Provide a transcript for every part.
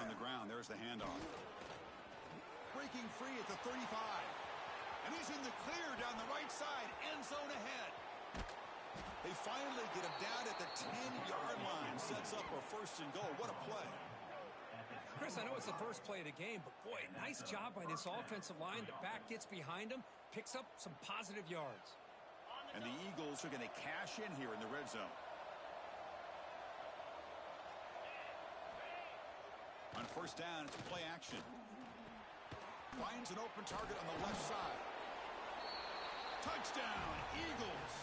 on the ground. There's the handoff. Breaking free at the 35. And he's in the clear down the right side. End zone ahead. They finally get him down at the 10-yard line. Sets up a first and goal. What a play. Chris, I know it's the first play of the game, but boy, nice job by this offensive line. The back gets behind him, picks up some positive yards. And the Eagles are going to cash in here in the red zone. On first down, it's play action. Finds an open target on the left side. Touchdown, Eagles,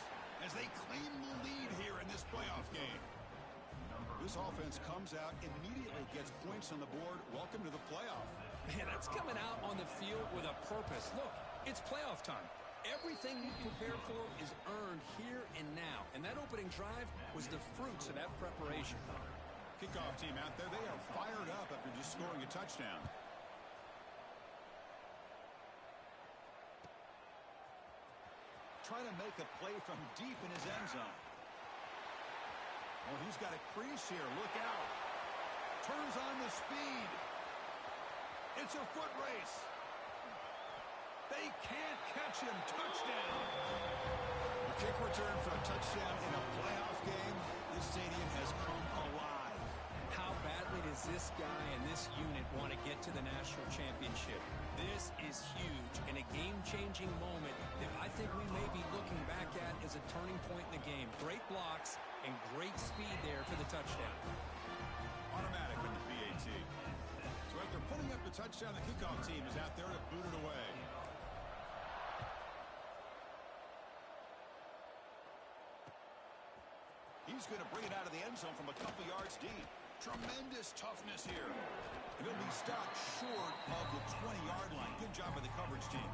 as they claim the lead here in this playoff game. This offense comes out, immediately gets points on the board. Welcome to the playoff. Man, that's coming out on the field with a purpose. Look, it's playoff time. Everything you prepared for is earned here and now. And that opening drive was the fruits of that preparation. Kickoff team out there, they are fired up after just scoring a touchdown. Trying to make a play from deep in his end zone. Oh, he's got a crease here. Look out. Turns on the speed. It's a foot race. They can't catch him. Touchdown. A kick return for a touchdown in a playoff game. This stadium has come alive. How badly does this guy and this unit want to get to the national championship? This is huge and a game-changing moment that I think we may be looking back at as a turning point in the game. Great blocks and great speed there for the touchdown. Automatic in the PAT. So after putting up the touchdown, the kickoff team is out there to boot it away. He's going to bring it out of the end zone from a couple yards deep. Tremendous toughness here. And he'll be stopped short of the 20-yard line. Good job by the coverage team.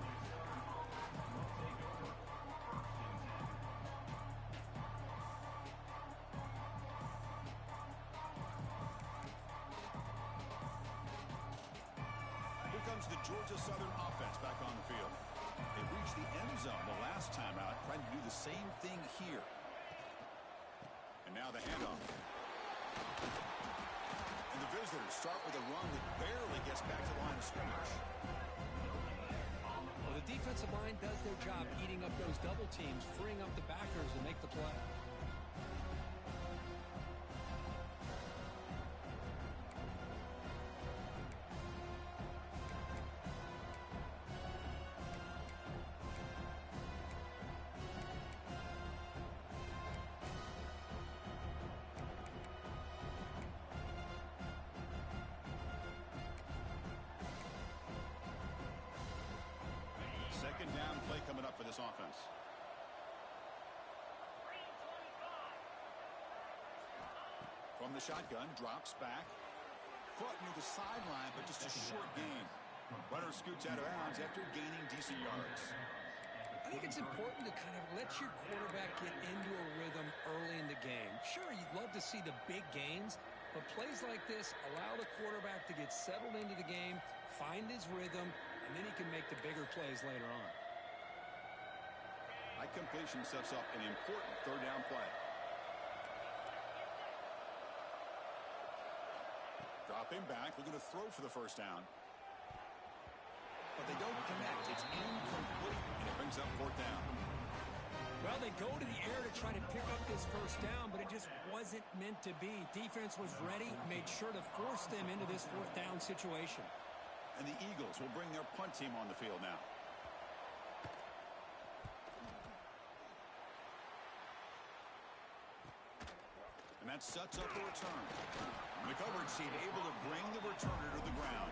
Here comes the Georgia Southern offense back on the field. They reached the end zone the last time out, trying to do the same thing here. And now the handoff. And the visitors start with a run that barely gets back to the line of scrimmage. Well, the defensive line does their job eating up those double teams, freeing up the backers to make the play. Second down play coming up for this offense. From the shotgun, drops back. Foot near the sideline, but just a short gain. Runner scoots out of bounds after gaining decent yards. I think it's important to kind of let your quarterback get into a rhythm early in the game. Sure, you'd love to see the big gains, but plays like this allow the quarterback to get settled into the game, find his rhythm, and then he can make the bigger plays later on. That completion sets up an important third down play. Dropping back, looking to throw for the first down. But they don't connect. It's incomplete, and it brings up fourth down. Well, they go to the air to try to pick up this first down, but it just wasn't meant to be. Defense was ready, made sure to force them into this fourth down situation. And the Eagles will bring their punt team on the field now. And that sets up a return. And the coverage team able to bring the returner to the ground.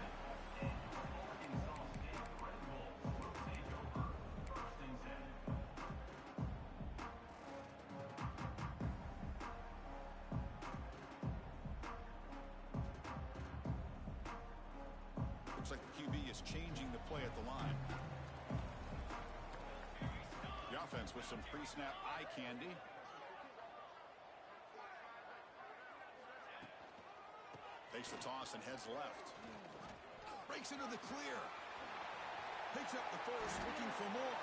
Looks like the QB is changing the play at the line. The offense with some pre-snap eye candy. Takes the toss and heads left. Breaks into the clear. Picks up the first, looking for more.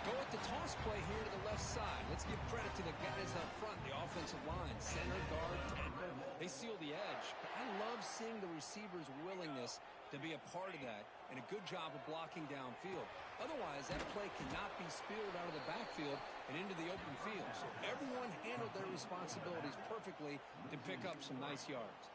Go with the toss play here to the left side. Let's give credit to the guys up front, the offensive line, center, guard, tackle. They seal the edge. But I love seeing the receiver's willingness to be a part of that and a good job of blocking downfield. Otherwise, that play cannot be spilled out of the backfield and into the open field. So everyone handled their responsibilities perfectly to pick up some nice yards.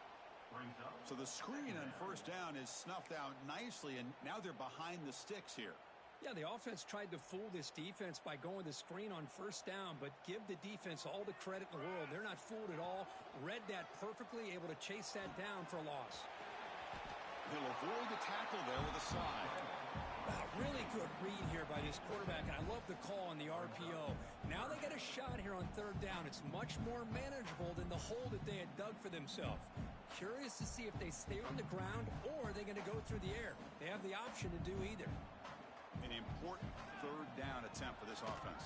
So the screen on first down is snuffed out nicely, and now they're behind the sticks here. Yeah, the offense tried to fool this defense by going the screen on first down, but give the defense all the credit in the world. They're not fooled at all. Read that perfectly, able to chase that down for a loss. He'll avoid the tackle there with a slide. Really good read here by this quarterback, and I love the call on the RPO. Now they get a shot here on third down. It's much more manageable than the hole that they had dug for themselves. Curious to see if they stay on the ground or are they going to go through the air. They have the option to do either. An important third down attempt for this offense.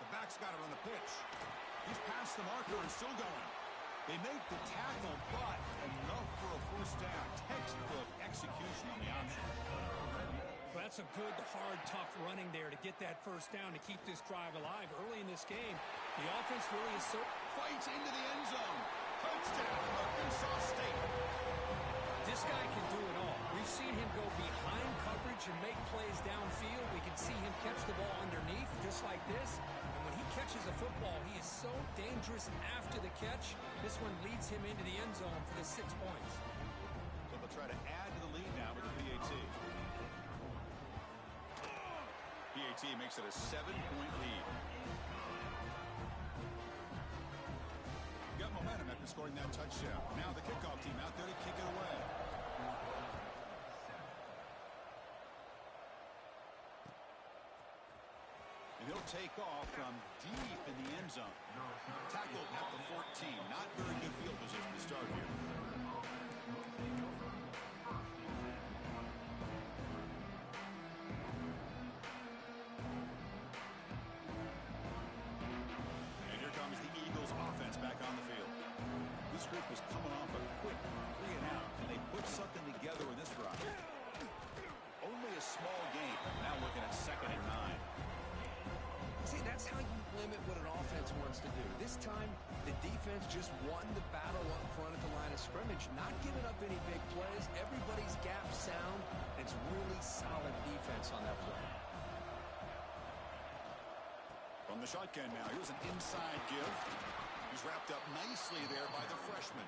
The back's got it on the pitch. He's past the marker and still going. They make the tackle, but enough for a first down. Textbook execution on the option. Well, that's a good, hard, tough running there to get that first down to keep this drive alive. Early in this game, the offense really is so... Fights into the end zone. Touchdown, Arkansas State. This guy can do it all. We've seen him go behind coverage and make plays downfield. We can see him catch the ball underneath, just like this. And when he catches a football, he is so dangerous after the catch. This one leads him into the end zone for the 6 points. So they'll try to add to the lead now with the PAT. PAT makes it a 7-point lead. Got momentum after scoring that touchdown. Now the kickoff team out there to kick it away. And he'll take off from deep in the end zone. Tackled at the 14. Not very good field position to start here. And here comes the Eagles offense back on the field. This group is coming off a quick 3 and out, and they put something together in this drive. Only a small game. Now looking at 2nd and 9. See, that's how you limit what an offense wants to do. This time, the defense just won the battle up front at the line of scrimmage, not giving up any big plays. Everybody's gap sound. It's really solid defense on that play. From the shotgun now, here's an inside give. He's wrapped up nicely there by the freshman.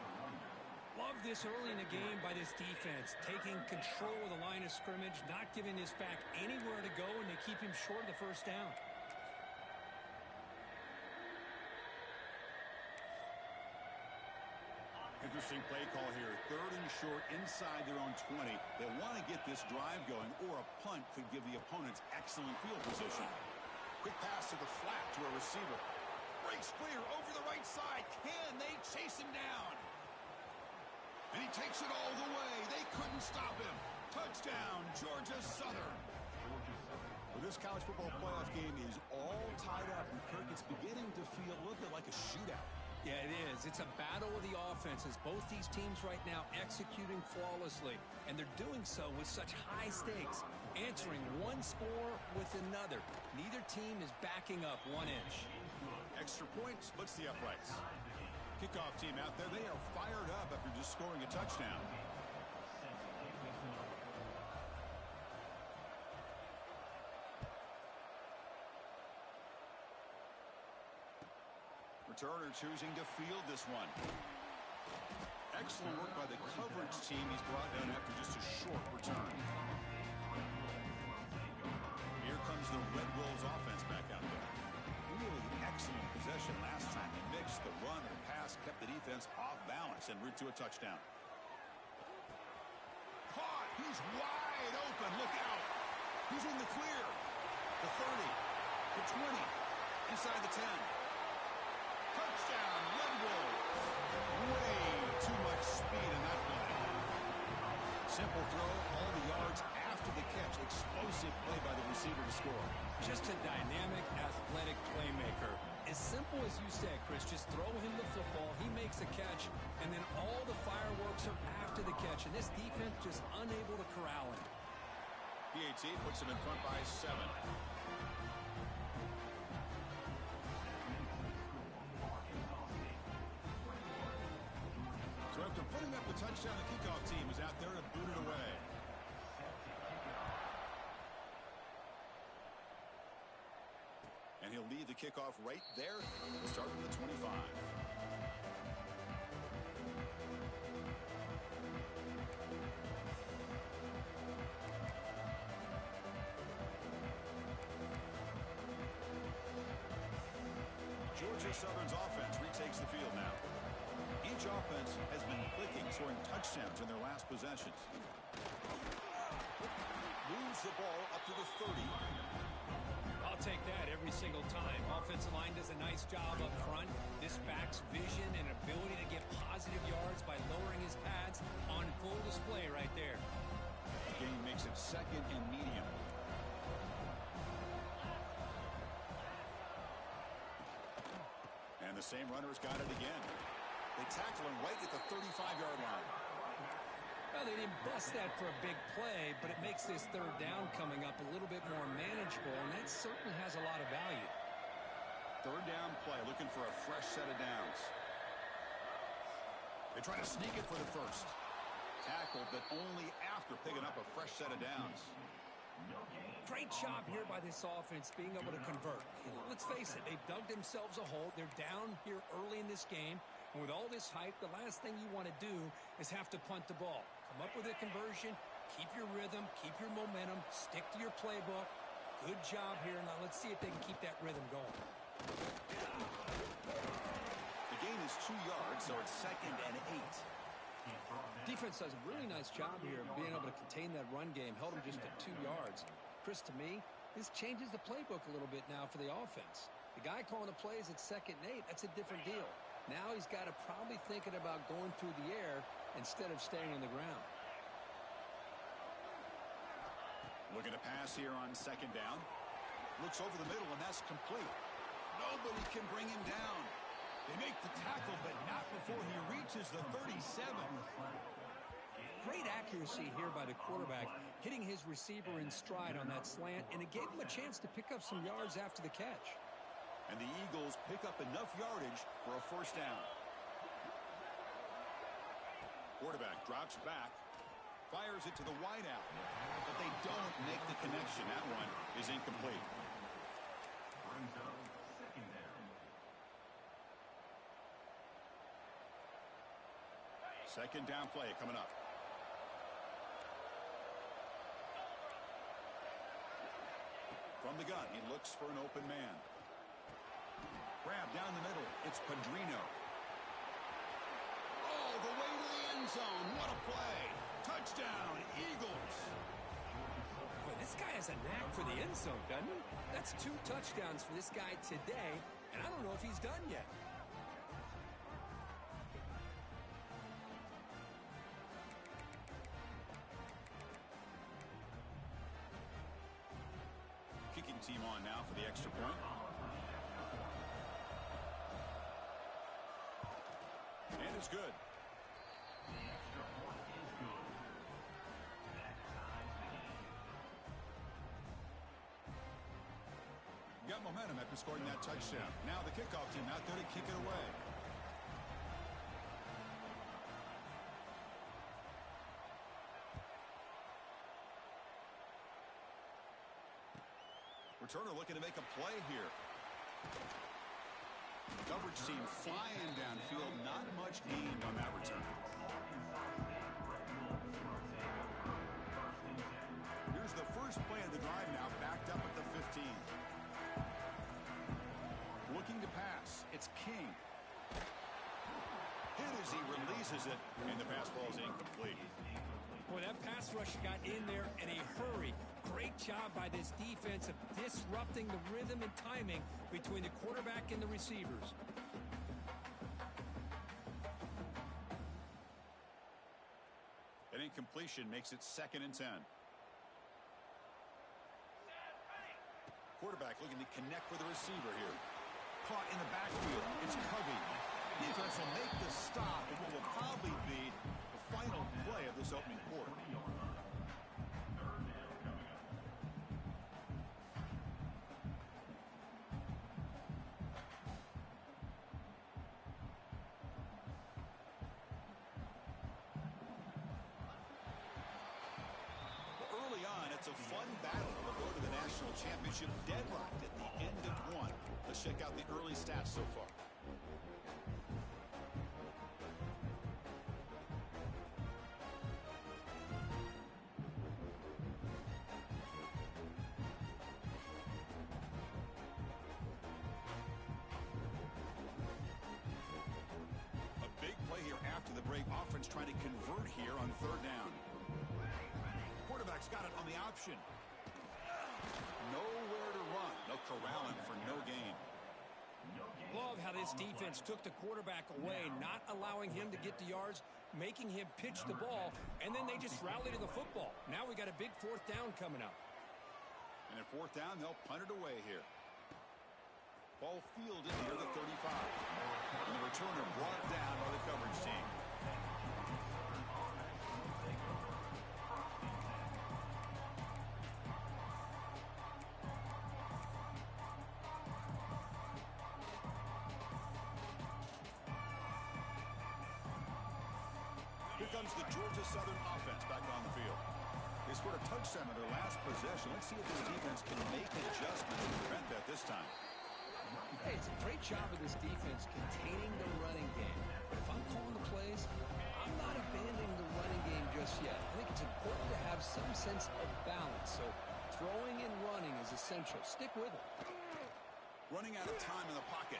Love this early in the game by this defense, taking control of the line of scrimmage, not giving this back anywhere to go, and they keep him short of the first down. Interesting play call here. 3rd and short inside their own 20. They want to get this drive going, or a punt could give the opponents excellent field position. Quick pass to the flat to a receiver. Breaks clear over the right side. Can they chase him down? And he takes it all the way. They couldn't stop him. Touchdown, Georgia Southern. Well, this college football playoff game is all tied up, and Kirk, it's beginning to feel a little bit like a shootout. Yeah, it is. It's a battle of the offenses. Both these teams right now executing flawlessly, and they're doing so with such high stakes, answering one score with another. Neither team is backing up 1 inch. Extra point splits the uprights. Kickoff team out there, they are fired up after just scoring a touchdown. Returner choosing to field this one. Excellent work by the coverage team. He's brought down after just a short return. Here comes the Red Wolves offense back out there. Really excellent possession last time. He mixed the run and pass, kept the defense off balance en route to a touchdown. Caught! He's wide open. Look out! He's in the clear. The 30, the 20, inside the 10. Touchdown, Red Wolves. Way too much speed in that play. Simple throw, all the yards after the catch. Explosive play by the receiver to score. Just a dynamic, athletic playmaker. As simple as you said, Chris, just throw him the football, he makes a catch, and then all the fireworks are after the catch, and this defense just unable to corral him. PAT PAT puts them in front by 7. So after putting up the touchdown, the kickoff team is out there to boot it away. And he'll leave the kickoff right there. We'll start from the 25. Georgia Southern's offense retakes the field now. Each offense has been clicking, scoring touchdowns in their last possessions. Moves the ball up to the 30. I'll take that every single time. Offensive line does a nice job up front. This back's vision and ability to get positive yards by lowering his pads on full display right there. The game makes it 2nd and medium. And the same runner's got it again. They tackle him right at the 35-yard line. Well, they didn't bust that for a big play, but it makes this 3rd down coming up a little bit more manageable, and that certainly has a lot of value. 3rd down play, looking for a fresh set of downs. They try to sneak it for the 1st. Tackled, but only after picking up a fresh set of downs. Great job here by this offense being able to convert. Let's face it, they've dug themselves a hole. They're down here early in this game. And with all this hype, the last thing you want to do is have to punt the ball. Come up with a conversion, keep your rhythm, keep your momentum, stick to your playbook. Good job here. Now let's see if they can keep that rhythm going. The gain is 2 yards, so it's 2nd and 8. Defense does a really nice job here of being able to contain that run game. Held him just at 2 yards. Chris, to me, this changes the playbook a little bit now for the offense. The guy calling the plays at 2nd and 8, that's a different deal. Now he's got to probably thinking about going through the air instead of staying on the ground. Looking to pass here on 2nd down. Looks over the middle, and that's complete. Nobody can bring him down. They make the tackle, but not before he reaches the 37. Great accuracy here by the quarterback, hitting his receiver in stride on that slant, and it gave him a chance to pick up some yards after the catch. And the Eagles pick up enough yardage for a 1st down. Quarterback drops back, fires it to the wideout, but they don't make the connection. That one is incomplete. Second down play coming up. From the gun, he looks for an open man. Grab down the middle. It's Padrino. Oh, the way to the end zone. What a play. Touchdown, Eagles. Boy, this guy has a knack for the end zone, doesn't he? That's 2 touchdowns for this guy today, and I don't know if he's done yet. Kicking team on now for the extra point. And it's good. Got momentum after scoring that touchdown. Now the kickoff team out there to kick it away. Returner looking to make a play here. Coverage team flying downfield. Not much gained on that return. Here's the first play of the drive now, backed up at the 15. Looking to pass. It's King. Hit as he releases it, and the pass ball is incomplete. Boy, that pass rush got in there in a hurry. Great job by this defense of disrupting the rhythm and timing between the quarterback and the receivers. An incompletion makes it 2nd and 10. Quarterback looking to connect with the receiver here. Caught in the backfield. It's Covey. Defense will make the stop in what will probably be the final play of this opening quarter. national championship deadlocked at the end of one. Let's check out the early stats so far. Offense trying to convert here on third down. Quarterback's got it on the option. Nowhere to run. No corralling for no gain. Love how this defense took the quarterback away, not allowing him to get the yards, making him pitch the ball, and then they just rally to the football. Now we got a big fourth down coming up. And at fourth down, they'll punt it away here. Ball fielded near the 35. And the returner brought down by the coverage team. Here comes the Georgia Southern offense back on the field. They scored a touchdown on their last possession. Let's see if this defense can make adjustments to prevent that this time. Hey, it's a great job of this defense containing the running game. But if I'm calling the plays, I'm not abandoning the running game just yet. I think it's important to have some sense of balance. So throwing and running is essential. Stick with it. Running out of time in the pocket.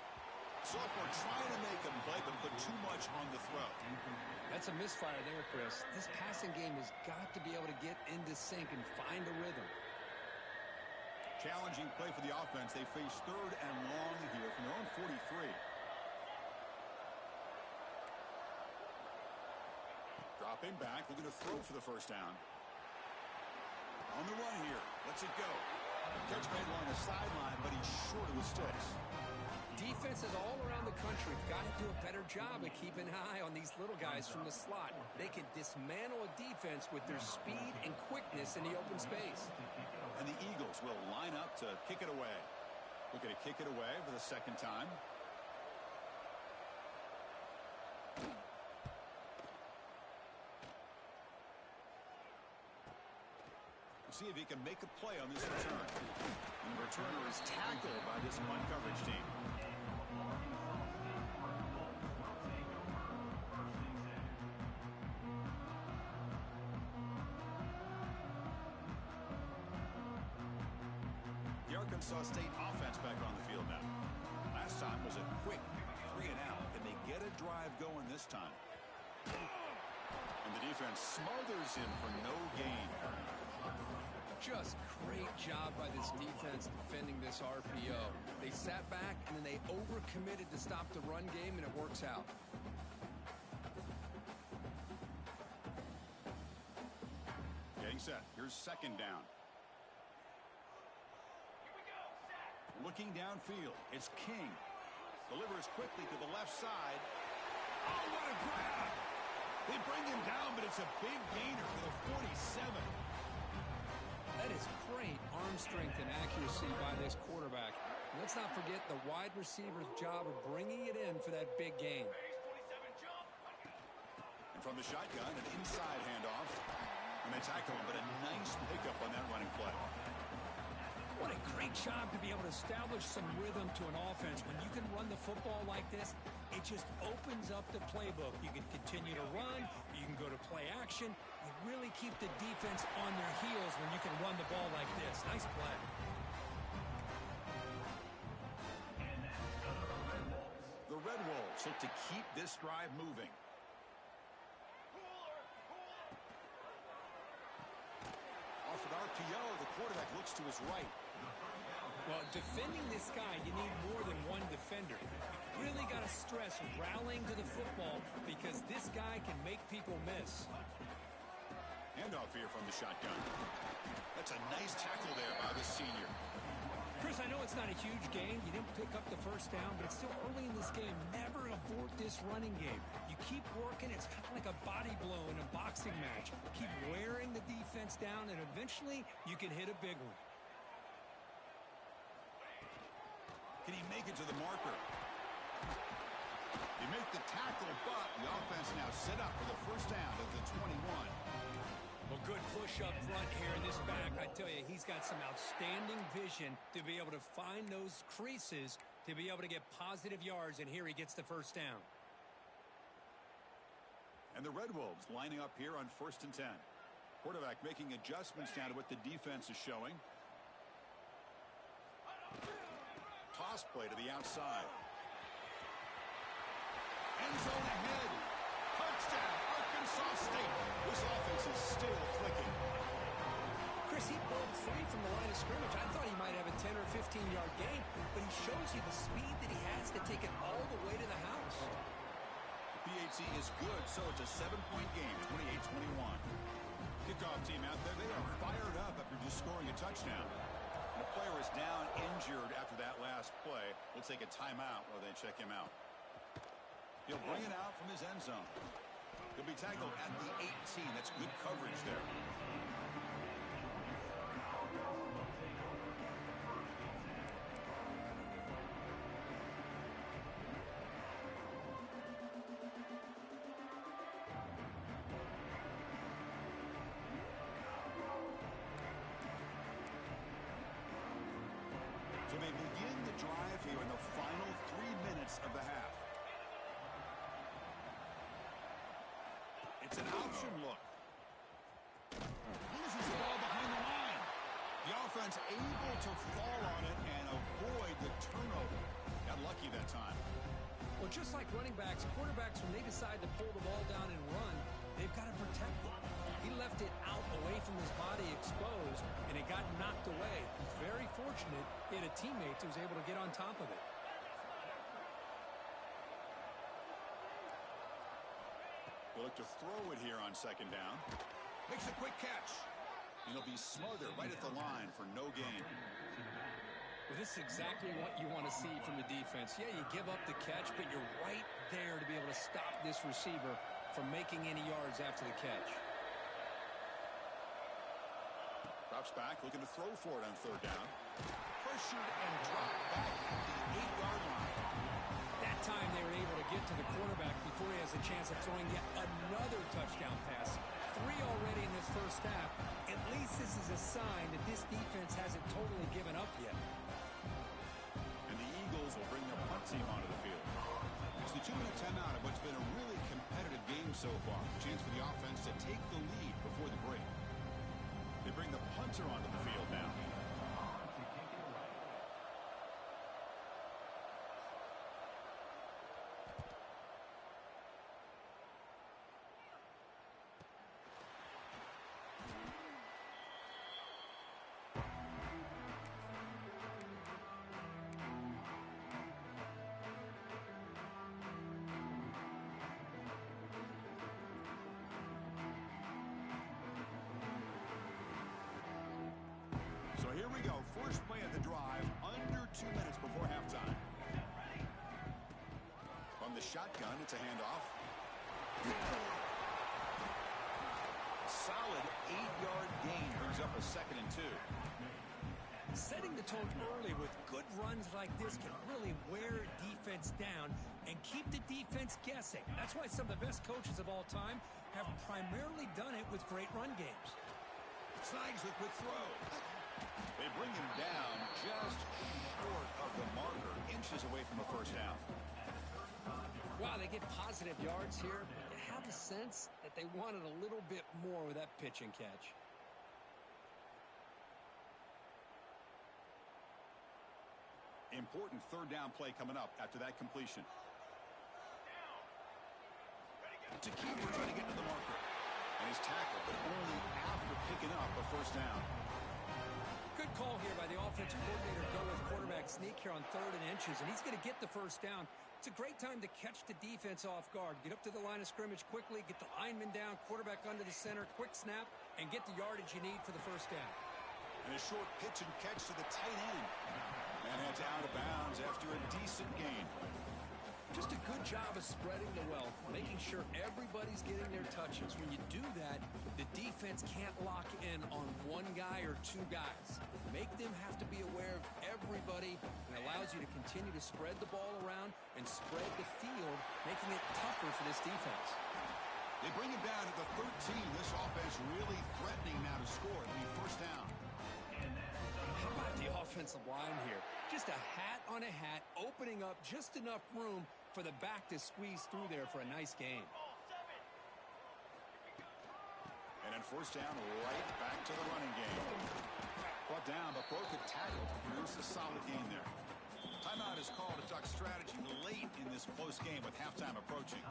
Sophomore trying to make a play, but put too much on the throw. That's a misfire there, Chris. This passing game has got to be able to get into sync and find a rhythm. Challenging play for the offense. They face third and long here from their own 43. Dropping back, looking to throw for the first down. On the run here. Lets it go. Catch made along the sideline, but he's short of the sticks. Defenses all around the country have got to do a better job of keeping an eye on these little guys from the slot. They can dismantle a defense with their speed and quickness in the open space. And the Eagles will line up to kick it away. We're going to kick it away for the second time. We'll see if he can make a play on this return. And the returner is tackled by this punt coverage team. The Arkansas State offense back on the field now. Last time was a quick 3 and out. Can they get a drive going this time? And the defense smothers him for no gain. Just great job by this defense defending this RPO. They sat back and then they overcommitted to stop the run game, and it works out. Getting set. Here's second down. Looking downfield. It's King. Delivers quickly to the left side. Oh, what a grab! They bring him down, but it's a big gainer for the 47. That is great arm strength and accuracy by this quarterback. Let's not forget the wide receiver's job of bringing it in for that big gain. And from the shotgun, an inside handoff. And they tackle him, but a nice pickup on that running play. What a great job to be able to establish some rhythm to an offense. When you can run the football like this, it just opens up the playbook. You can continue to run. You can go to play action. You really keep the defense on their heels when you can run the ball like this. Nice play. The Red Wolves look to keep this drive moving. Off an RPO, the quarterback looks to his right. Well, defending this guy, you need more than one defender. You really got to stress rallying to the football because this guy can make people miss. Handoff here from the shotgun. That's a nice tackle there by the senior. Chris, I know it's not a huge gain. You didn't pick up the first down, but it's still early in this game. Never abort this running game. You keep working. It's kind of like a body blow in a boxing match. Keep wearing the defense down, and eventually you can hit a big one. Can he make it to the marker? He make the tackle, but the offense now set up for the first down at the 21. Well, good push up front here in this back. I tell you, he's got some outstanding vision to be able to find those creases to be able to get positive yards, and here he gets the first down. And the Red Wolves lining up here on 1st and 10. Quarterback making adjustments now to what the defense is showing. Toss play to the outside. End zone ahead. Touchdown, Arkansas State. This offense is still clicking. Chris, he broke free from the line of scrimmage. I thought he might have a 10 or 15-yard gain, but he shows you the speed that he has to take it all the way to the house. PAT is good, so it's a 7-point game, 28-21. Kickoff team out there, they are fired up after just scoring a touchdown. The player is down injured after that last play. We'll take a timeout while they check him out. He'll bring it out from his end zone. He'll be tackled at the 18. That's good coverage there. So they begin the drive here in the final 3 minutes of the half. It's an option look. Loses the ball behind the line. The offense able to fall on it and avoid the turnover. Got lucky that time. Well, just like running backs, quarterbacks, when they decide to pull the ball down and run, they've got to protect it. He left it out away from his body exposed, and it got knocked away. He's very fortunate he had a teammate who was able to get on top of it. He'll look to throw it here on 2nd down. Makes a quick catch. And he'll be smothered right at the line for no gain. Well, this is exactly what you want to see from the defense. Yeah, you give up the catch, but you're right there to be able to stop this receiver from making any yards after the catch. Drops back, looking to throw for it on 3rd down. Pressured and dropped back at the 8-yard line. That time they were able to get to the quarterback before he has a chance of throwing yet another touchdown pass. 3 already in this first half. At least this is a sign that this defense hasn't totally given up yet. And the Eagles will bring their punt team onto the field. It's the 2-minute timeout of what's been a really competitive game so far. A chance for the offense to take the lead before the break. They bring the punter onto the field now. So here we go. First play of the drive, under 2 minutes before halftime. From the shotgun, it's a handoff. Solid 8-yard gain brings up a 2nd and 2. Setting the tone early with good runs like this can really wear defense down and keep the defense guessing. That's why some of the best coaches of all time have primarily done it with great run games. Snides the quick throw. They bring him down just short of the marker, inches away from the first down. Wow, they get positive yards here, but you have a sense that they wanted a little bit more with that pitch and catch. Important 3rd down play coming up after that completion. It's a keeper trying to get to the marker. And he's tackled, but only after picking up a first down. Good call here by the offensive coordinator. Go with quarterback sneak here on 3rd and inches, and he's going to get the first down. It's a great time to catch the defense off guard. Get up to the line of scrimmage quickly, get the lineman down, quarterback under the center, quick snap, and get the yardage you need for the first down. And a short pitch and catch to the tight end. And heads out of bounds after a decent gain. Just a good job of spreading the wealth, making sure everybody's getting their touches. When you do that, the defense can't lock in on one guy or 2 guys. Make them have to be aware of everybody, and allows you to continue to spread the ball around and spread the field, making it tougher for this defense. They bring it down to the 13. This offense really threatening now to score. It'll be first down. How about the offensive line here? Just a hat on a hat, opening up just enough room for the back to squeeze through there for a nice gain. And then first down, right back to the running game. Brought down, but broke a tackle to produce a solid gain there. Timeout is called to talk strategy late in this close game with halftime approaching.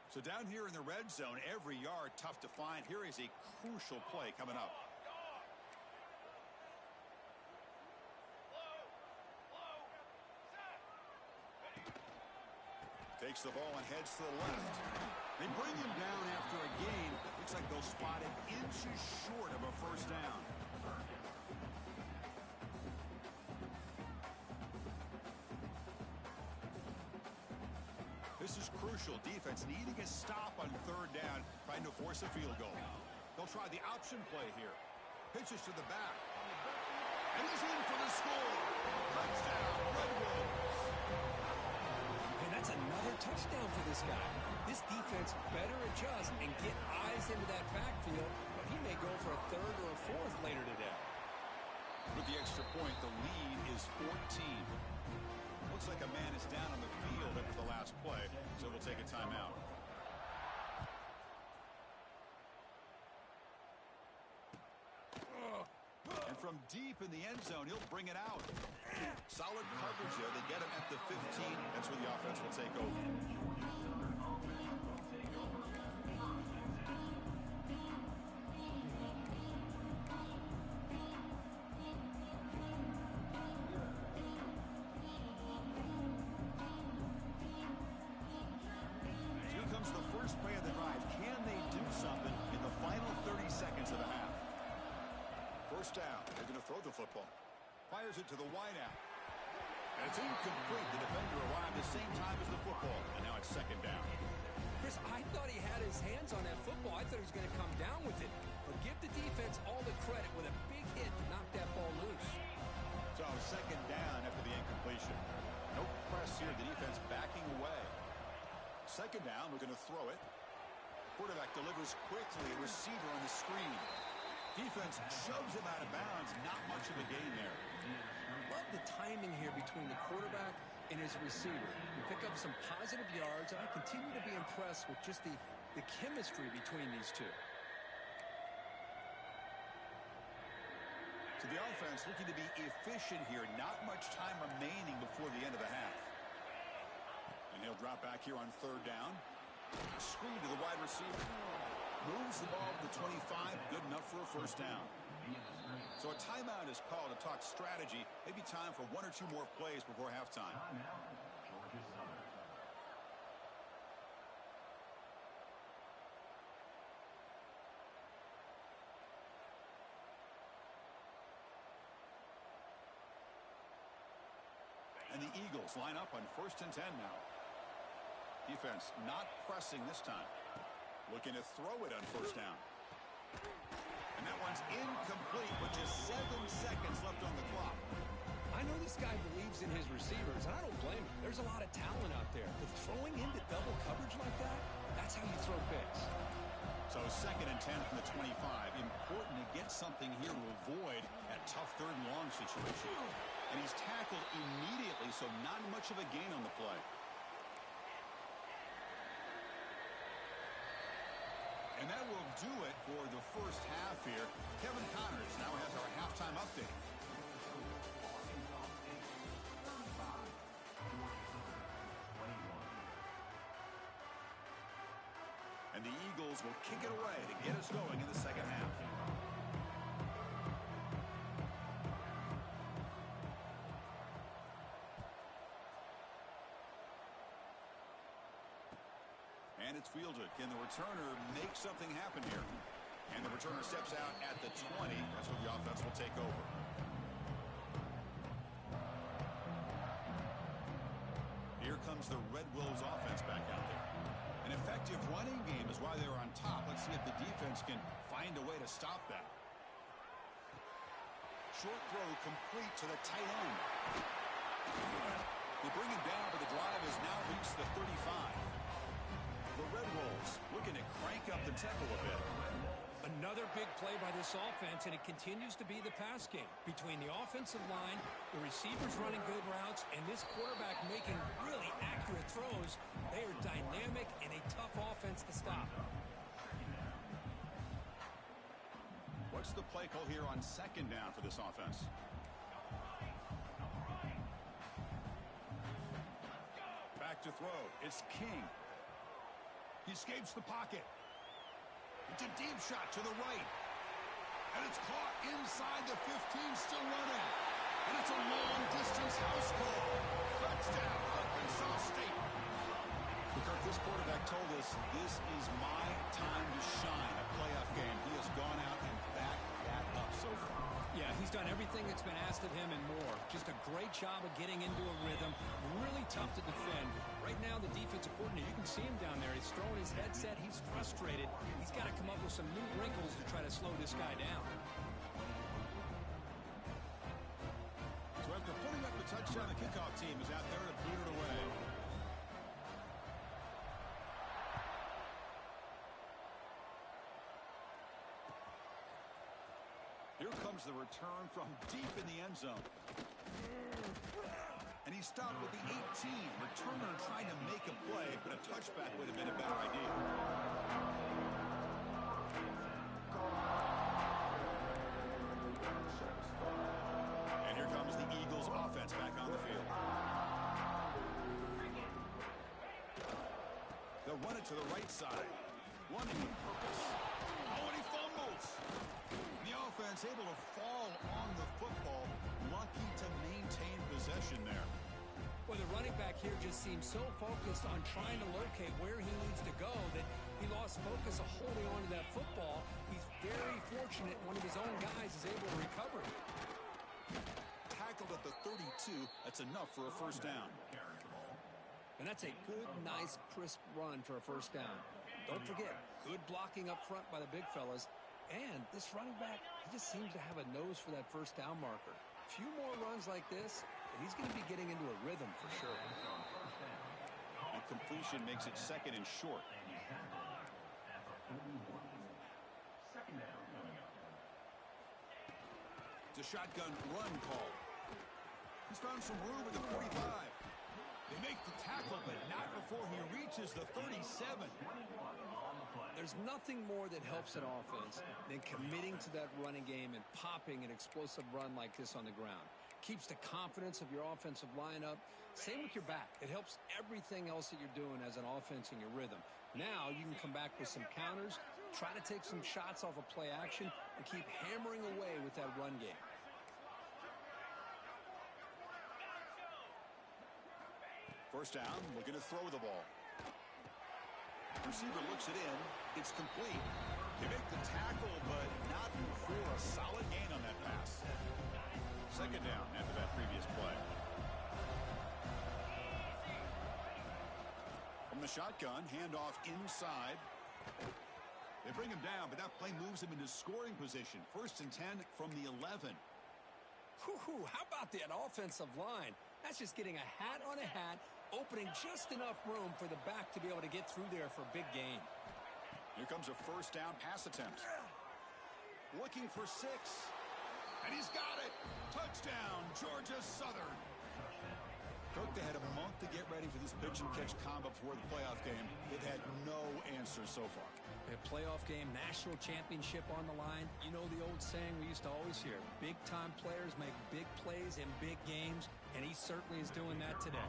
So down here in the red zone, every yard tough to find. Here is a crucial play coming up. Takes the ball and heads to the left. They bring him down after a gain. Looks like they'll spot it inches short of a first down. This is crucial. Defense needing a stop on third down, trying to force a field goal. They'll try the option play here. Pitches to the back. And he's in for the score. Touchdown, Red Wolves. And that's another touchdown for this guy. This defense better adjust and get eyes into that backfield, but he may go for a third or a fourth later today. With the extra point, the lead is 14. Looks like a man is down on the field after the last play, so we'll take a timeout. And from deep in the end zone, he'll bring it out. Solid coverage there. They get him at the 15. That's where the offense will take over. Play of the drive. Can they do something in the final 30 seconds of the half? First down. They're going to throw the football. Fires it to the wideout. And it's incomplete. The defender arrived at the same time as the football. And now it's second down. Chris, I thought he had his hands on that football. I thought he was going to come down with it. But give the defense all the credit with a big hit to knock that ball loose. So second down after the incompletion. No press here. The defense backing away. Second down, we're going to throw it. Quarterback delivers quickly. Receiver on the screen. Defense shoves him out of bounds. Not much of a gain there. Love the timing here between the quarterback and his receiver. You pick up some positive yards, and I continue to be impressed with just the chemistry between these two. So the offense looking to be efficient here. Not much time remaining before the end of the half. And he'll drop back here on third down. Screen to the wide receiver. Moves the ball to the 25. Good enough for a first down. So a timeout is called to talk strategy. Maybe time for one or two more plays before halftime. And the Eagles line up on 1st and 10 now. Defense not pressing this time. Looking to throw it on first down. And that one's incomplete with just 7 seconds left on the clock. I know this guy believes in his receivers, and I don't blame him. There's a lot of talent out there. But throwing into double coverage like that, that's how you throw picks. So 2nd and 10 from the 25. Important to get something here to avoid that tough third and long situation. And he's tackled immediately, so not much of a gain on the play. And that will do it for the first half here. Kevin Connors now has our halftime update. And the Eagles will kick it away to get us going in the second half. And it's fielded. Can the returner make something happen here? And the returner steps out at the 20. That's where the offense will take over. Here comes the Red Wolves offense back out there. An effective running game is why they were on top. Let's see if the defense can find a way to stop that. Short throw complete to the tight end. They bring him down, but the drive has now reached the 35. The Red Wolves looking to crank up the tempo a bit. Another big play by this offense, and it continues to be the pass game. Between the offensive line, the receivers running good routes, and this quarterback making really accurate throws, they are dynamic and a tough offense to stop. What's the play call here on second down for this offense? Back to throw. It's King. He escapes the pocket. It's a deep shot to the right. And it's caught inside the 15, still running. And it's a long-distance house call. Touchdown, Arkansas State. Kirk, this quarterback told us this is my time to shine. A playoff game. He has gone out and backed that up so far. Yeah, he's done everything that's been asked of him and more. Just a great job of getting into a rhythm. Really tough to defend. Right now, the defensive coordinator, you can see him down there. He's throwing his headset. He's frustrated. He's got to come up with some new wrinkles to try to slow this guy down. So after putting up the touchdown, the kickoff team is out there to boot it away. Here comes the return from deep in the end zone. And he stopped with the 18. Returner trying to make a play, but a touchback would have been a better idea. And here comes the Eagles offense back on the field. They'll run it to the right side. Running with purpose. Oh, and he fumbles. The offense able to fall on the football. Lucky to maintain possession there. Well, the running back here just seems so focused on trying to locate where he needs to go that he lost focus of holding on to that football. He's very fortunate one of his own guys is able to recover it. Tackled at the 32. That's enough for a first down. And that's a good, nice, crisp run for a first down. Don't forget, good blocking up front by the big fellas. And this running back, he just seems to have a nose for that first down marker. A few more runs like this, and he's going to be getting into a rhythm for sure. And completion makes it second and short. It's a shotgun run call. He's found some room at the 45. They make the tackle, but not before he reaches the 37. There's nothing more that helps an offense than committing to that running game and popping an explosive run like this on the ground. Keeps the confidence of your offensive lineup. Same with your back. It helps everything else that you're doing as an offense in your rhythm. Now you can come back with some counters, try to take some shots off of play action, and keep hammering away with that run game. First down, looking to throw the ball. Receiver looks it in. It's complete. They make the tackle, but not for a solid gain on that pass. Second down after that previous play. From the shotgun, handoff inside. They bring him down, but that play moves him into scoring position. First and 10 from the 11. Whew, how about that offensive line? That's just getting a hat on a hat, opening just enough room for the back to be able to get through there for a big gain. Here comes a first down pass attempt. Looking for 6. And he's got it. Touchdown, Georgia Southern. Cook, they had a month to get ready for this pitch and catch combo before the playoff game. They've had no answers so far. A playoff game, national championship on the line. You know the old saying we used to always hear, big-time players make big plays in big games, and he certainly is doing that today.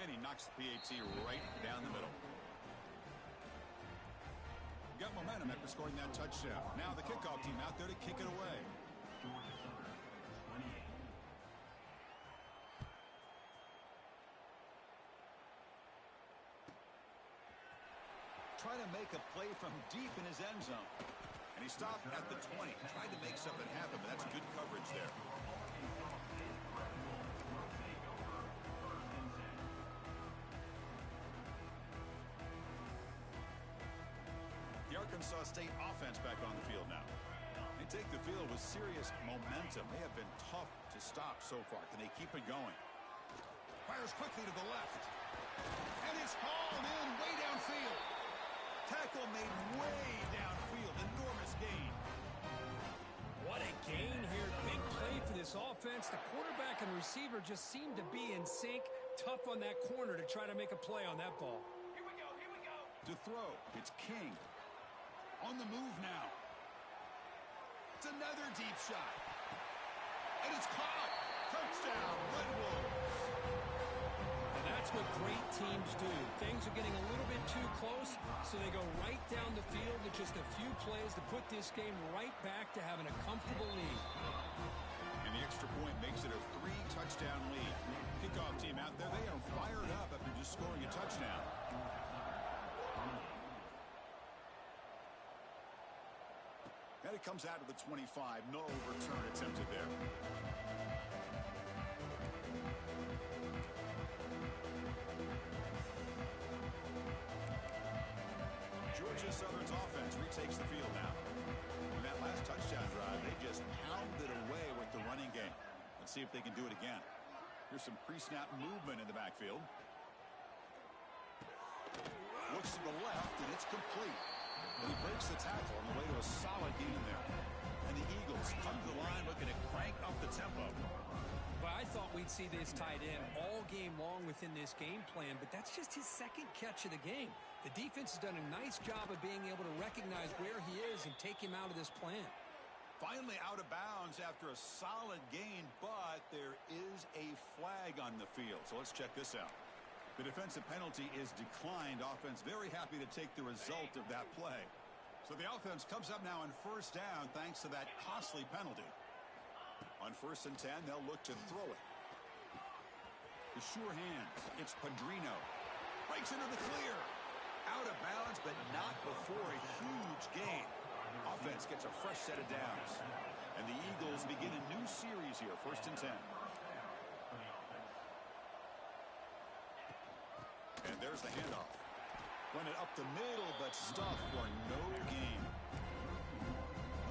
And he knocks the PAT right down the middle. Got momentum after scoring that touchdown. Now the kickoff team out there to kick it away. Trying to make a play from deep in his end zone. And he stopped at the 20. Tried to make something happen, but that's good coverage there. The Arkansas State offense back on the field now. take the field with serious momentum. They have been tough to stop so far. Can they keep it going? Fires quickly to the left. And it's hauled in way downfield. Tackle made way downfield. Enormous gain. What a gain here. Big play for this offense. The quarterback and receiver just seem to be in sync. Tough on that corner to try to make a play on that ball. Here we go. To throw, it's King. On the move now. It's another deep shot. And it's caught. Touchdown, Red Wolves. And that's what great teams do. Things are getting a little bit too close, so they go right down the field with just a few plays to put this game right back to having a comfortable lead. And the extra point makes it a 3-touchdown lead. Kickoff team out there, they are fired up after just scoring a touchdown. And it comes out of the 25. No return attempted there. Georgia Southern's offense retakes the field now. In that last touchdown drive, they just pounded away with the running game. Let's see if they can do it again. Here's some pre-snap movement in the backfield. Looks to the left, and it's complete. And he breaks the tackle on the way to a solid gain there. And the Eagles come to the line looking to crank up the tempo. Well, I thought we'd see this tight end all game long within this game plan, but that's just his second catch of the game. The defense has done a nice job of being able to recognize where he is and take him out of this plan. Finally out of bounds after a solid gain, but there is a flag on the field. So let's check this out. The defensive penalty is declined. Offense very happy to take the result of that play. So the offense comes up now on first down thanks to that costly penalty. On 1st and 10, they'll look to throw it. The sure hands. It's Padrino. Breaks into the clear. Out of bounds, but not before a huge gain. Offense gets a fresh set of downs. And the Eagles begin a new series here, 1st and 10. And there's the handoff. Run it up the middle, but stuffed for no gain.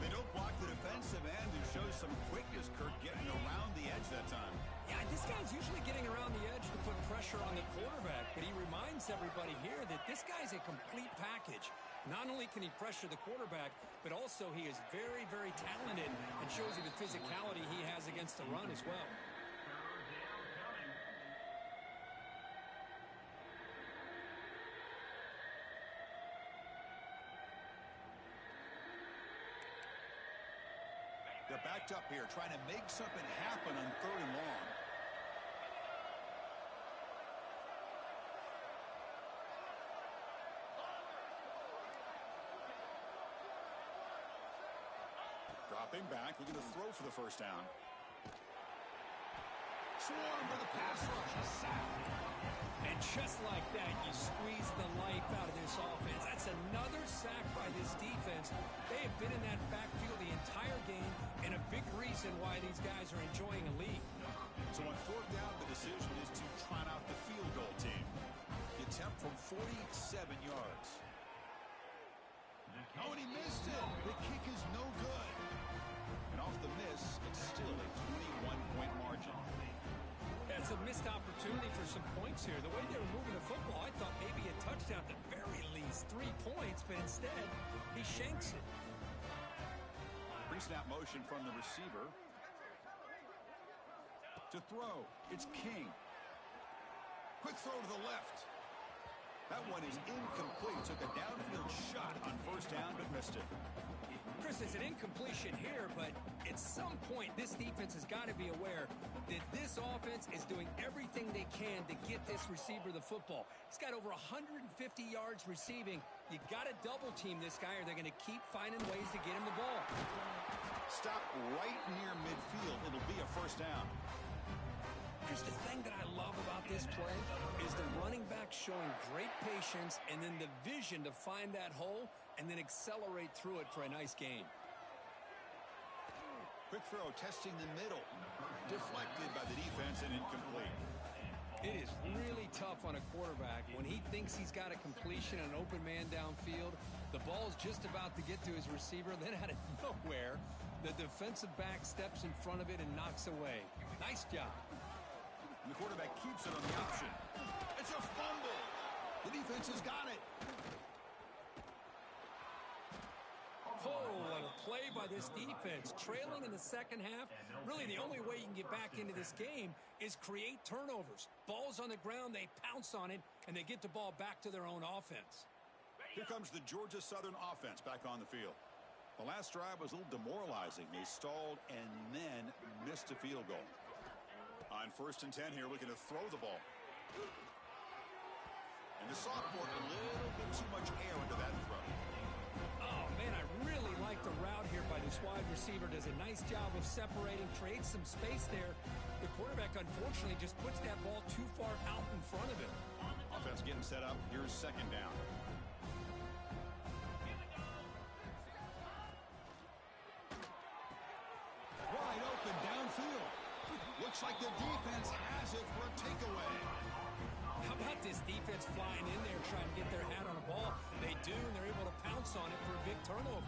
They don't block the defensive end, who shows some quickness, Kirk, getting around the edge that time. Yeah, this guy's usually getting around the edge to put pressure on the quarterback, but he reminds everybody here that this guy's a complete package. Not only can he pressure the quarterback, but also he is very, very talented and shows you the physicality he has against the run as well. They're backed up here, trying to make something happen on 3rd and long. Dropping back, looking to throw for the first down. Swarm for the pass rush, a sack. And just like that, you squeeze the life out of this offense. That's another sack by this defense. They have been in that backfield the entire game, and a big reason why these guys are enjoying a lead. So on 4th down, the decision is to trot out the field goal team. The attempt from 47 yards. Oh, and he missed it. The kick is no good. And off the miss, it's still a 21-point margin. It's a missed opportunity for some points here. The way they were moving the football, I thought maybe a touchdown, at the very least 3 points, but instead, he shanks it. Pre-snap motion from the receiver. To throw, it's King. Quick throw to the left. That one is incomplete. Took a downfield shot on 1st down, but missed it. Chris, it's an incompletion here, but at some point, this defense has got to be aware that this offense is doing everything they can to get this receiver the football. He's got over 150 yards receiving. You got to double team this guy, or they're going to keep finding ways to get him the ball. Stop right near midfield. It'll be a 1st down. Here's the thing that I love about this play is the running back showing great patience and then the vision to find that hole and then accelerate through it for a nice gain. Quick throw, testing the middle. Deflected by the defense and incomplete. It is really tough on a quarterback when he thinks he's got a completion, an open man downfield. The ball's just about to get to his receiver. Then out of nowhere, the defensive back steps in front of it and knocks away. Nice job. And the quarterback keeps it on the option. It's a fumble. The defense has got it. Oh, what a play by this defense. Trailing in the second half, really the only way you can get back into this game is create turnovers. Ball's on the ground, they pounce on it, and they get the ball back to their own offense. Here comes the Georgia Southern offense back on the field. The last drive was a little demoralizing. They stalled and then missed a field goal. On 1st and 10 here, looking to throw the ball. And the sophomore, a little bit too much air into that throw. Oh, man, I really like the route here by this wide receiver. Does a nice job of separating, creates some space there. The quarterback, unfortunately, just puts that ball too far out in front of him. Offense getting set up. Here's 2nd down. Wide open downfield. Looks like the defense has it for a takeaway. How about this defense flying in there trying to get their hat on the ball? They do, and they're able to pounce on it for a big turnover.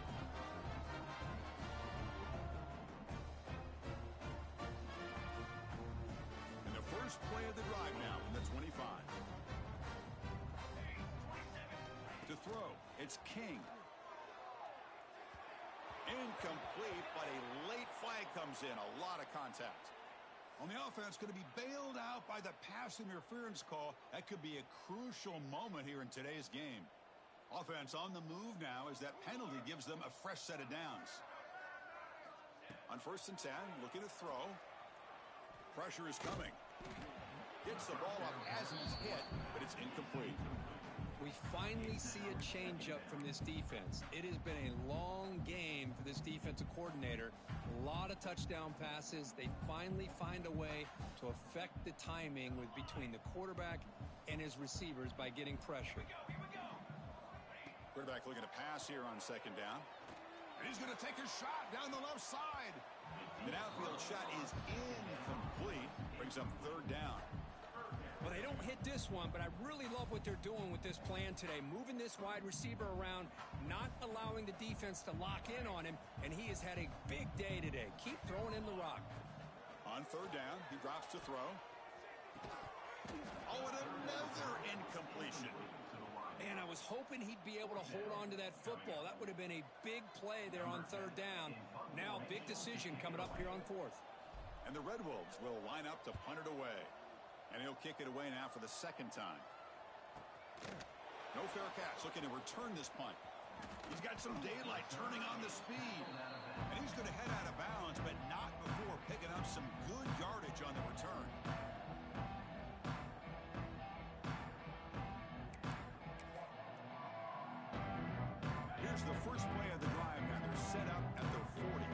And the first play of the drive now from the 25. To throw, it's King. Incomplete, but a late flag comes in. A lot of contact. On the offense, going to be bailed out by the pass interference call. That could be a crucial moment here in today's game. Offense on the move now as that penalty gives them a fresh set of downs. On 1st and 10, looking to throw. Pressure is coming. Gets the ball up as he's hit, but it's incomplete. We finally see a changeup from this defense. It has been a long game for this defensive coordinator. A lot of touchdown passes. They finally find a way to affect the timing with between the quarterback and his receivers by getting pressure. Quarterback looking to pass here on 2nd down. And he's going to take a shot down the left side. The outfield shot is incomplete. Brings up 3rd down. Well, they don't hit this one, but I really love what they're doing with this plan today. Moving this wide receiver around, not allowing the defense to lock in on him, and he has had a big day today. Keep throwing in the rock. On 3rd down, he drops to throw. Oh, and another incompletion. Man, I was hoping he'd be able to hold on to that football. That would have been a big play there on 3rd down. Now, big decision coming up here on 4th. And the Red Wolves will line up to punt it away. And he'll kick it away now for the 2nd time. No fair catch. Looking to return this punt. He's got some daylight turning on the speed. And he's going to head out of bounds, but not before picking up some good yardage on the return. Here's the first play of the drive now. They're set up at their 40.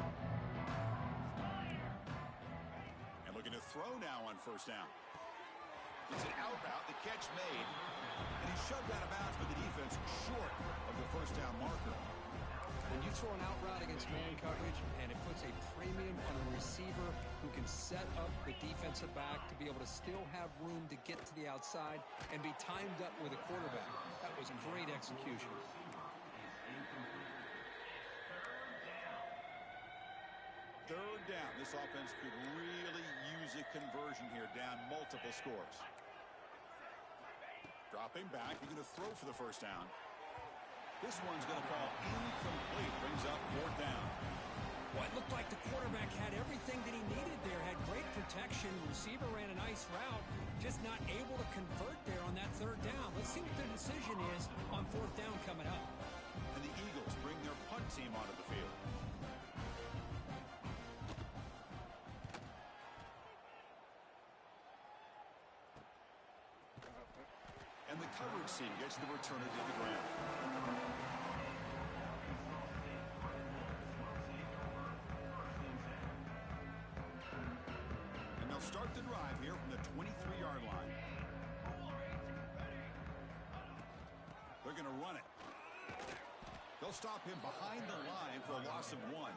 And looking to throw now on 1st down. It's an out route, the catch made, and he's shoved out of bounds by the defense short of the 1st down marker. When you throw an out route against man coverage, and it puts a premium on a receiver who can set up the defensive back to be able to still have room to get to the outside and be timed up with a quarterback. That was great execution. Third down. This offense could really use a conversion here, down multiple scores. Dropping back, he's going to throw for the 1st down. This one's going to fall incomplete. Brings up 4th down. Well, it looked like the quarterback had everything that he needed there. Had great protection. Receiver ran a nice route. Just not able to convert there on that 3rd down. Let's see what the decision is on 4th down coming up. And the Eagles bring their punt team onto the field. And the coverage team gets the returner to the ground. And they'll start the drive here from the 23-yard line. They're going to run it. They'll stop him behind the line for a loss of 1.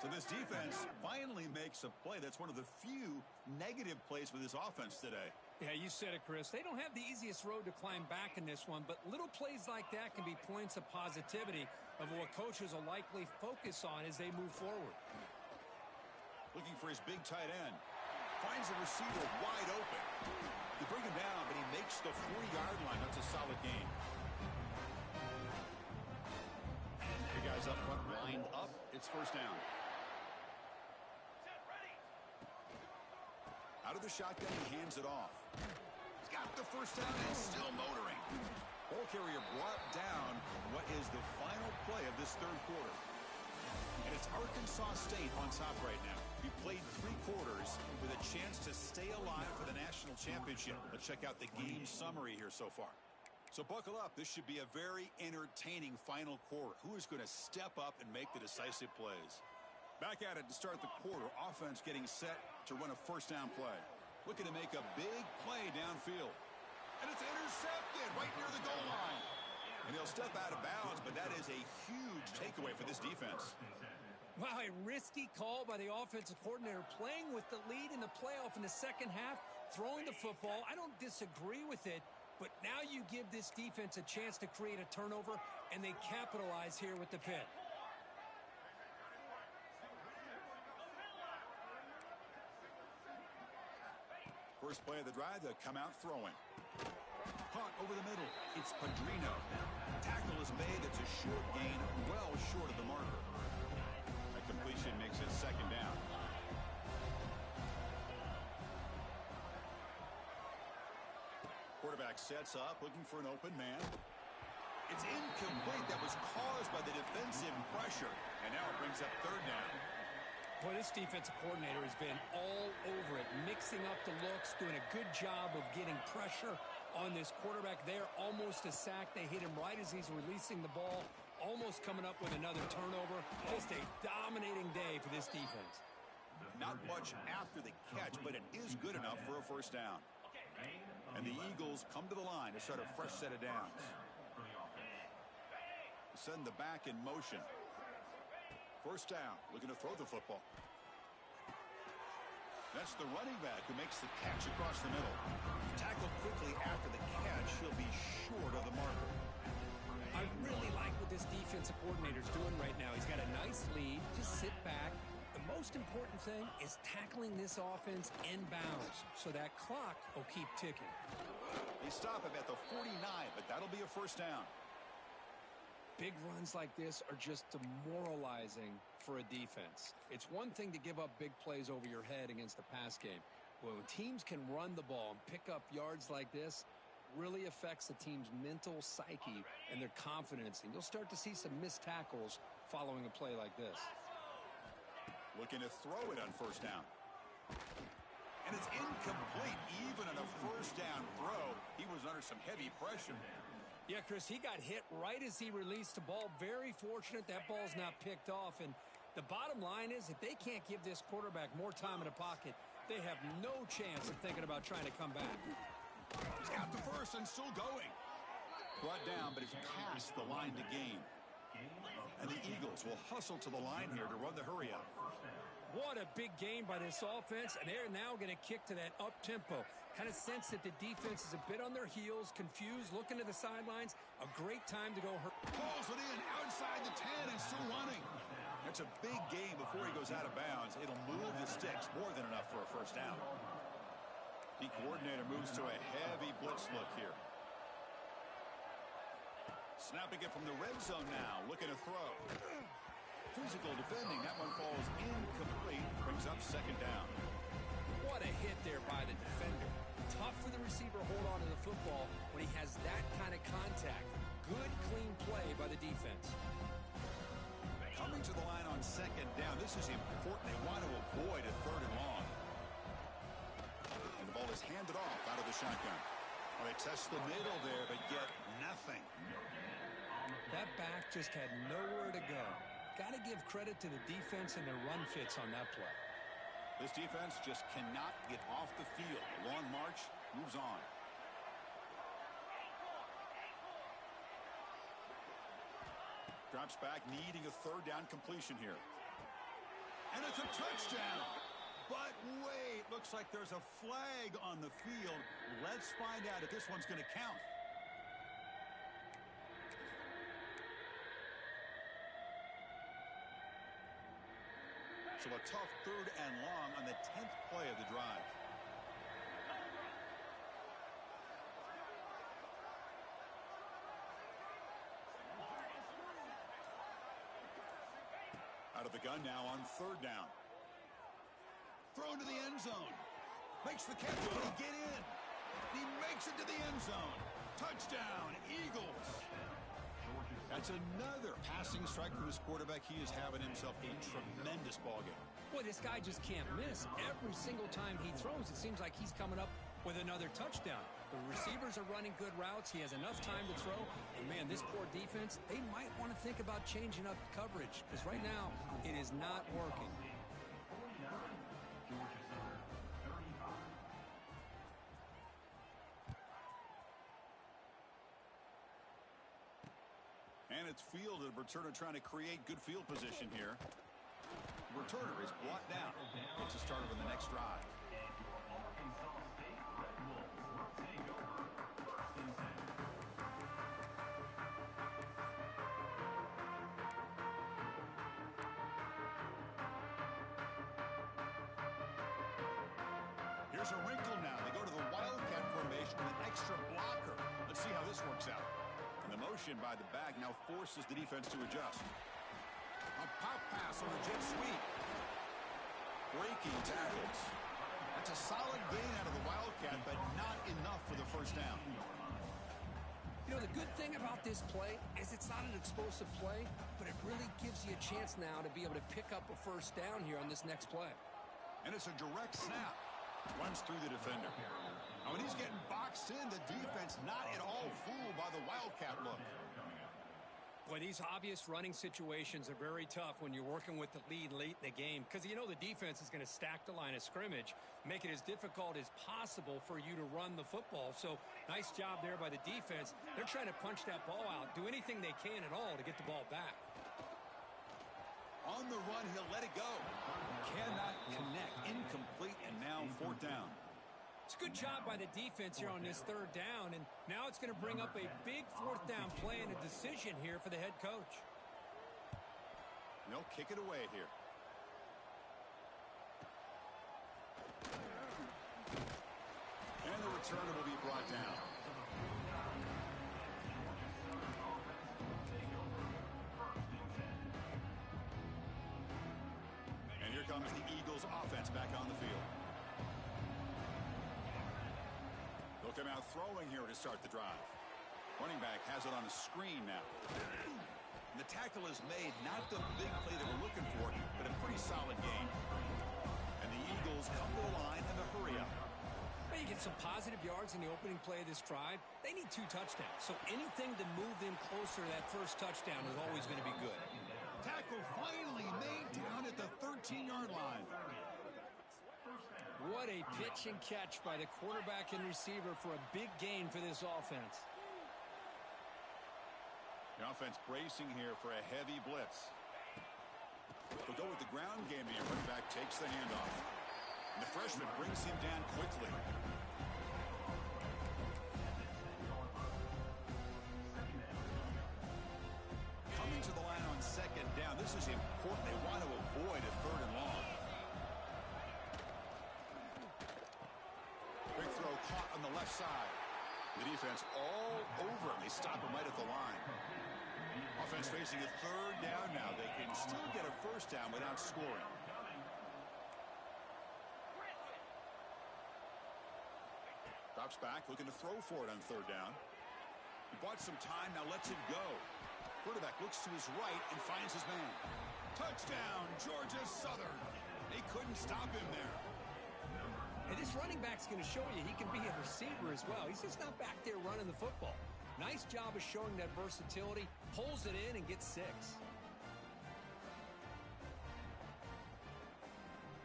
So this defense finally makes a play. That's one of the few negative plays for this offense today. Yeah, you said it, Chris. They don't have the easiest road to climb back in this one, but little plays like that can be points of positivity of what coaches will likely focus on as they move forward. Looking for his big tight end. Finds the receiver wide open. They bring him down, but he makes the 40-yard line. That's a solid gain. The guys up front lined up. It's first down. Out of the shotgun, he hands it off. He's got the first down and still motoring. Ball carrier brought down what is the final play of this third quarter. And it's Arkansas State on top right now. We played 3 quarters with a chance to stay alive for the national championship. Let's check out the game summary here so far. So buckle up. This should be a very entertaining final quarter. Who is going to step up and make the decisive plays? Back at it to start the quarter. Offense getting set to run a first down play. Looking to make a big play downfield. And it's intercepted right near the goal line. And he'll step out of bounds, but that is a huge takeaway for this defense. Wow, a risky call by the offensive coordinator, playing with the lead in the playoff in the second half, throwing the football. I don't disagree with it, but now you give this defense a chance to create a turnover, and they capitalize here with the pick. First play of the drive, they'll come out throwing. Caught over the middle. It's Padrino. Tackle is made. It's a short gain, well short of the marker. That completion makes it second down. Quarterback sets up, looking for an open man. It's incomplete. That was caused by the defensive pressure. And now it brings up third down. Boy, this defensive coordinator has been all over it, mixing up the looks, doing a good job of getting pressure on this quarterback there. Almost a sack. They hit him right as he's releasing the ball, almost coming up with another turnover. Just a dominating day for this defense. Not much after the catch, but it is good enough for a first down. And the Eagles come to the line to start a fresh set of downs. Send the back in motion. First down, looking to throw the football. That's the running back who makes the catch across the middle. Tackled quickly after the catch, he'll be short of the marker. I really like what this defensive coordinator's doing right now. He's got a nice lead. Just sit back. The most important thing is tackling this offense inbounds so that clock will keep ticking. They stop him at the 49, but that'll be a first down. Big runs like this are just demoralizing for a defense. It's one thing to give up big plays over your head against the pass game. When teams can run the ball and pick up yards like this, really affects the team's mental psyche and their confidence. And you'll start to see some missed tackles following a play like this. Looking to throw it on first down. And it's incomplete. Even on a first down throw, he was under some heavy pressure. Yeah, Chris, he got hit right as he released the ball. Very fortunate that ball's not picked off. And the bottom line is if they can't give this quarterback more time in the pocket, they have no chance of thinking about trying to come back. He's got the first and still going. Brought down, but it's past the line to gain. And the Eagles will hustle to the line here to run the hurry up. What a big game by this offense, and they're now going to kick to that up-tempo. Kind of sense that the defense is a bit on their heels, confused, looking to the sidelines. A great time to go. Pulls it in outside the 10 and still running. That's a big game before he goes out of bounds. It'll move the sticks more than enough for a first down. The coordinator moves to a heavy blitz look here. Snapping it from the red zone now, looking to throw. Physical defending, that one falls incomplete, brings up second down. What a hit there by the defender. Tough for the receiver to hold on to the football when he has that kind of contact. Good, clean play by the defense. Coming to the line on second down, this is important. They want to avoid a third and long. And the ball is handed off out of the shotgun. Well, they test the middle there, but get nothing. That back just had nowhere to go. Got to give credit to the defense and their run fits on that play. This defense just cannot get off the field. Long march, moves on. Drops back, needing a third down completion here. And it's a touchdown. But wait, looks like there's a flag on the field. Let's find out if this one's going to count. So a tough 3rd and long on the 10th play of the drive. Out of the gun now on 3rd down. Thrown to the end zone. Makes the catch. Can he get in? He makes it to the end zone. Touchdown, Eagles. That's another passing strike from his quarterback. He is having himself a tremendous ball game. Boy, this guy just can't miss. Every single time he throws, it seems like he's coming up with another touchdown. The receivers are running good routes. He has enough time to throw. And, man, this poor defense, they might want to think about changing up coverage because right now it is not working. And it's fielded. Returner trying to create good field position here. Returner is brought down. It's a starter on the next drive. Here's a wrinkle now. They go to the wildcat formation with an extra blocker. Let's see how this works out. And the motion by the back now forces the defense to adjust. A pop pass on a jet sweep. Breaking tackles. That's a solid gain out of the wildcat, but not enough for the first down. You know, the good thing about this play is it's not an explosive play, but it really gives you a chance now to be able to pick up a first down here on this next play. And it's a direct snap. Runs through the defender. Now, when he's getting boxed in, the defense not at all fooled by the wildcat look. Boy, these obvious running situations are very tough when you're working with the lead late in the game because you know the defense is going to stack the line of scrimmage, make it as difficult as possible for you to run the football. So nice job there by the defense. They're trying to punch that ball out, do anything they can at all to get the ball back. On the run, he'll let it go. Cannot connect. Incomplete, and now 4th down. It's a good job by the defense here on this 3rd down, and now it's going to bring up a big 4th down play and a decision here for the head coach. They'll kick it away here. And the returner will be brought down. And here comes the Eagles offense back on the field. They'll come out throwing here to start the drive. Running back has it on a screen now. And the tackle is made, not the big play that we're looking for, but a pretty solid game. And the Eagles come to the line in a hurry up. Well, you get some positive yards in the opening play of this drive. They need 2 touchdowns, so anything to move them closer to that first touchdown is always going to be good. Tackle finally made down at the 13-yard line. What a pitch and catch by the quarterback and receiver for a big gain for this offense. The offense bracing here for a heavy blitz. They'll go with the ground game here. Running back takes the handoff. And the freshman brings him down quickly. Coming to the line on 2nd down. This is important. They want to avoid a 3rd and long. Big throw caught on the left side. The defense all over him. They stop him right at the line. Offense facing a 3rd down now. They can still get a first down without scoring. Drops back, looking to throw for it on 3rd down. He bought some time, now lets it go. Quarterback looks to his right and finds his man. Touchdown, Georgia Southern. They couldn't stop him there. And this running back's going to show you he can be a receiver as well. He's just not back there running the football. Nice job of showing that versatility. Pulls it in and gets 6.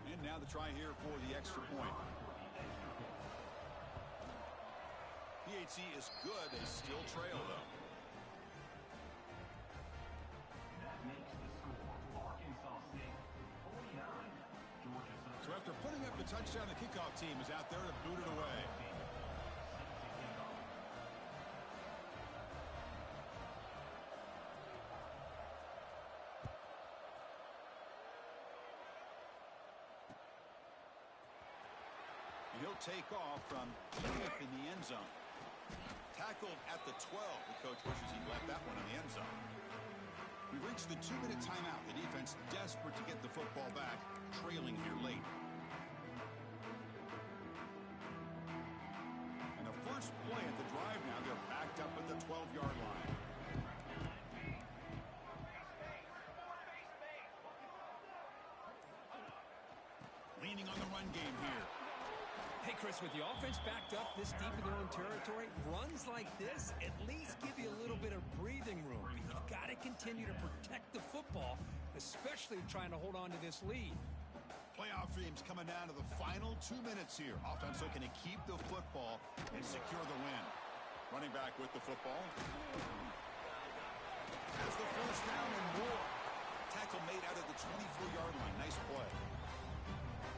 And now the try here for the extra point. PHC is good. They still trail, though. That makes the score Arkansas State 49, a touchdown. The kickoff team is out there to boot it away. And he'll take off from deep in the end zone. Tackled at the 12. The coach wishes he left that one in the end zone. We've reached the 2-minute timeout. The defense desperate to get the football back, trailing here late. And the first play at the drive now, they're backed up at the 12-yard line. Leaning on the run game here. Hey, Chris, with the offense backed up this deep in their own territory, runs like this at least give you a little bit of breathing room. But you've got to continue to protect the football, especially trying to hold on to this lead. Playoff dreams coming down to the final 2 minutes here. Offense looking to keep the football and secure the win. Running back with the football. Has the first down and more. Tackle made out of the 24-yard line. Nice play.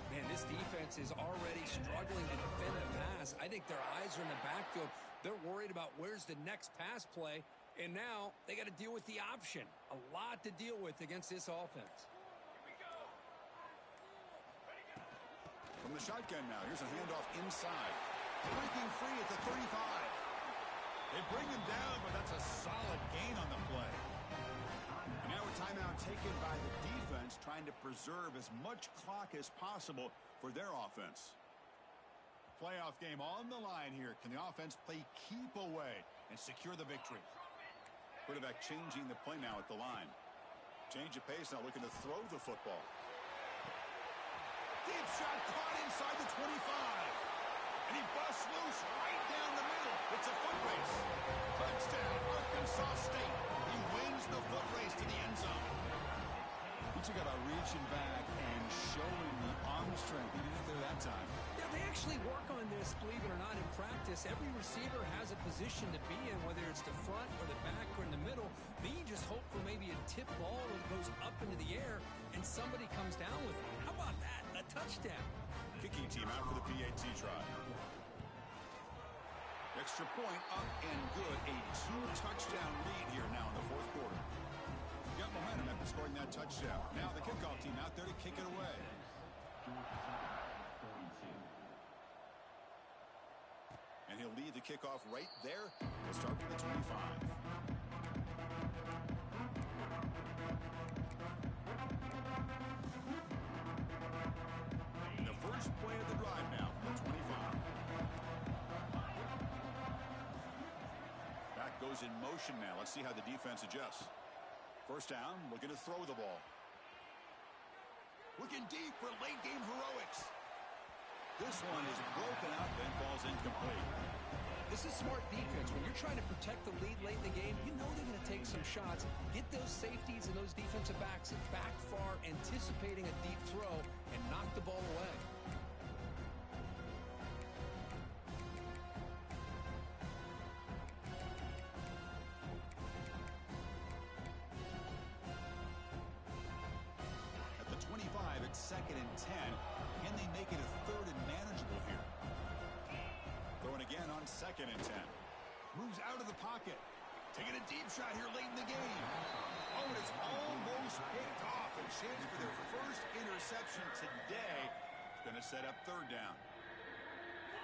Man, this defense is already struggling to defend the pass. I think their eyes are in the backfield. They're worried about where's the next pass play, and now they got to deal with the option. A lot to deal with against this offense. From the shotgun now, here's a handoff inside. Breaking free at the 35. They bring him down, but that's a solid gain on the play. And now a timeout taken by the defense, trying to preserve as much clock as possible for their offense. Playoff game on the line here. Can the offense play keep away and secure the victory? Quarterback changing the play now at the line. Change of pace now, looking to throw the football. Deep shot caught inside the 25. And he busts loose right down the middle. It's a foot race. Touchdown, Arkansas State. He wins the foot race to the end zone. He took about reaching back and showing the arm strength. He didn't get there that time. Yeah, they actually work on this, believe it or not, in practice. Every receiver has a position to be in, whether it's the front or the back or in the middle. Then you just hope for maybe a tip ball that goes up into the air and somebody comes down with it. How about that? A touchdown. Kicking team out for the PAT try. Extra point up and good. A 2-touchdown lead here now in the fourth quarter. Got momentum after scoring that touchdown. Now the kickoff team out there to kick it away. And he'll lead the kickoff right there. We'll start from the 25. And the first play of the drive now from the 25. Back goes in motion now. Let's see how the defense adjusts. First down, looking to throw the ball. Looking deep for late-game heroics. This one is broken up and falls incomplete. This is smart defense. When you're trying to protect the lead late in the game, you know they're going to take some shots. Get those safeties and those defensive backs back far, anticipating a deep throw, and knock the ball away. Second and 10. Can they make it a third and manageable here? Throwing again on second and 10. Moves out of the pocket. Taking a deep shot here late in the game. Oh, and it's almost picked off. A chance for their first interception today. It's going to set up third down.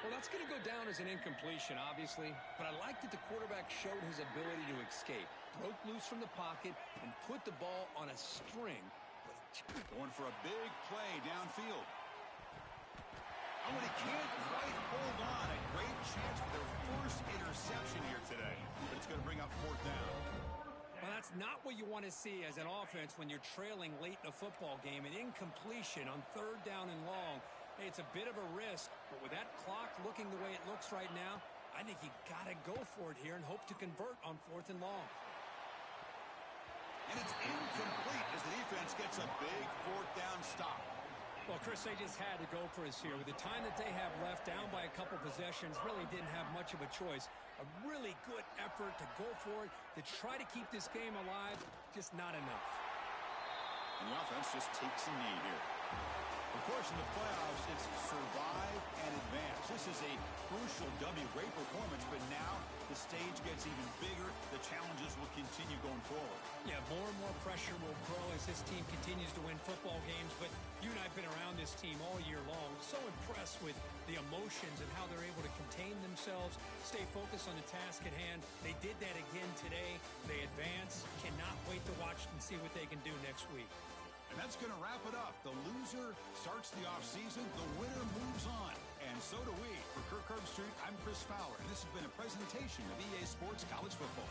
Well, that's going to go down as an incompletion, obviously. But I like that the quarterback showed his ability to escape. Broke loose from the pocket and put the ball on a string. Going for a big play downfield. Oh, and he can't quite hold on. A great chance for their first interception here today. But it's going to bring up fourth down. Well, that's not what you want to see as an offense when you're trailing late in a football game. An incompletion on third down and long. Hey, it's a bit of a risk. But with that clock looking the way it looks right now, I think you got to go for it here and hope to convert on fourth and long. And it's incomplete as the defense gets a big fourth down stop. Well, Chris, they just had to go for us here. With the time that they have left, down by a couple possessions, really didn't have much of a choice. A really good effort to go for it, to try to keep this game alive, just not enough. And the offense just takes a knee here. Of course, in the playoffs, it's survive and advance. This is a crucial W. Great performance, but now the stage gets even bigger. The challenges will continue going forward. Yeah, more and more pressure will grow as this team continues to win football games. But you and I have been around this team all year long. So impressed with the emotions and how they're able to contain themselves, stay focused on the task at hand. They did that again today. They advance. Cannot wait to watch and see what they can do next week. And that's going to wrap it up. The loser starts the offseason. The winner moves on. And so do we. For Kirk Herbstreit, I'm Chris Fowler. And this has been a presentation of EA Sports College Football.